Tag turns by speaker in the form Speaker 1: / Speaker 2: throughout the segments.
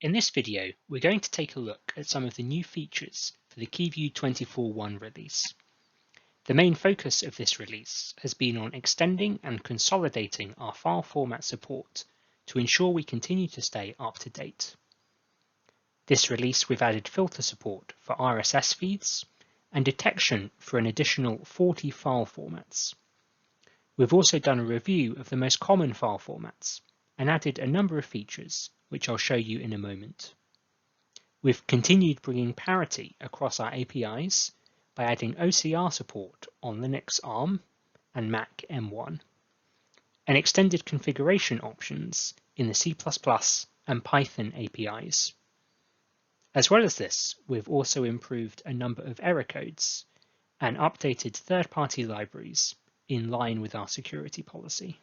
Speaker 1: In this video, we're going to take a look at some of the new features for the KeyView 24.1 release. The main focus of this release has been on extending and consolidating our file format support to ensure we continue to stay up to date. This release we've added filter support for RSS feeds and detection for an additional 40 file formats. We've also done a review of the most common file formats and added a number of features which I'll show you in a moment. We've continued bringing parity across our APIs by adding OCR support on Linux ARM and Mac M1, and extended configuration options in the C++ and Python APIs. As well as this, we've also improved a number of error codes and updated third-party libraries in line with our security policy.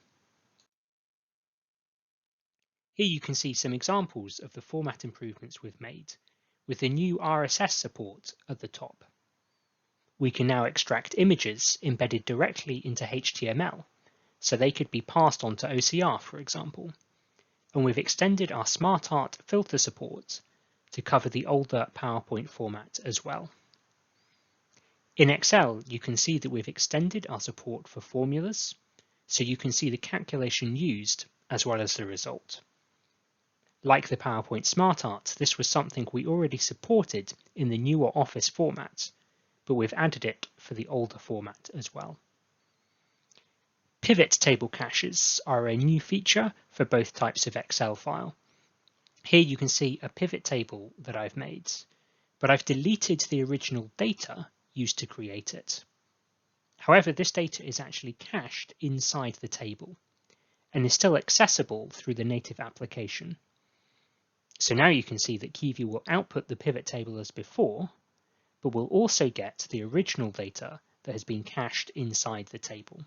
Speaker 1: Here you can see some examples of the format improvements we've made, with the new RSS support at the top. We can now extract images embedded directly into HTML, so they could be passed on to OCR, for example. And we've extended our SmartArt filter support to cover the older PowerPoint format as well. In Excel, you can see that we've extended our support for formulas, so you can see the calculation used as well as the result. Like the PowerPoint SmartArt, this was something we already supported in the newer Office format, but we've added it for the older format as well. Pivot table caches are a new feature for both types of Excel file. Here you can see a pivot table that I've made, but I've deleted the original data used to create it. However, this data is actually cached inside the table and is still accessible through the native application. So now you can see that KeyView will output the pivot table as before, but will also get the original data that has been cached inside the table.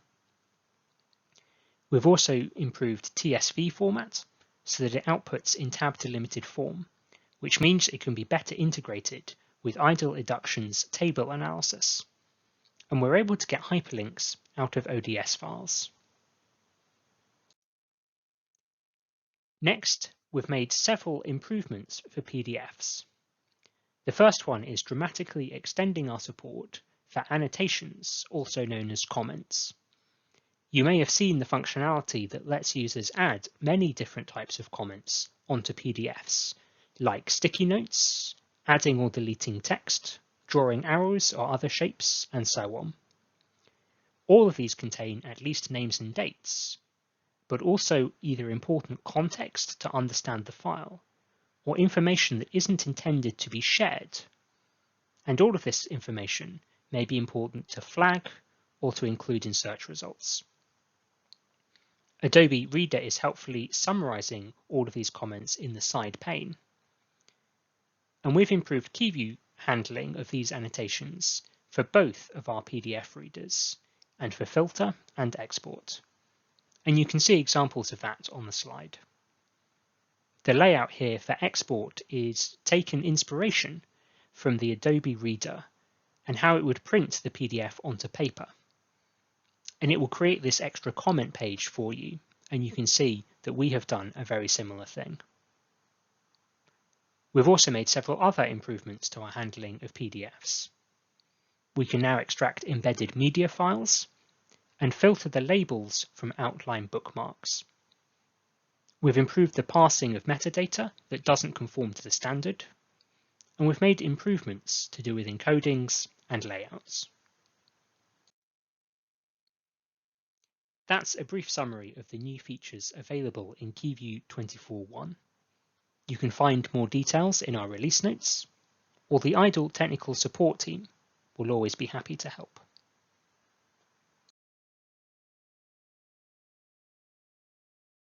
Speaker 1: We've also improved TSV format so that it outputs in tab delimited form, which means it can be better integrated with idle induction's table analysis. And we're able to get hyperlinks out of ODS files. Next, we've made several improvements for PDFs. The first one is dramatically extending our support for annotations, also known as comments. You may have seen the functionality that lets users add many different types of comments onto PDFs, like sticky notes, adding or deleting text, drawing arrows or other shapes, and so on. All of these contain at least names and dates, but also either important context to understand the file, or information that isn't intended to be shared. And all of this information may be important to flag or to include in search results. Adobe Reader is helpfully summarizing all of these comments in the side pane. And we've improved KeyView handling of these annotations for both of our PDF readers, and for filter and export. And you can see examples of that on the slide. The layout here for export is taken inspiration from the Adobe Reader and how it would print the PDF onto paper. And it will create this extra comment page for you, and you can see that we have done a very similar thing. We've also made several other improvements to our handling of PDFs. We can now extract embedded media files and filter the labels from outline bookmarks. We've improved the parsing of metadata that doesn't conform to the standard, and we've made improvements to do with encodings and layouts. That's a brief summary of the new features available in KeyView 24.1. You can find more details in our release notes, or the IDLE technical support team will always be happy to help.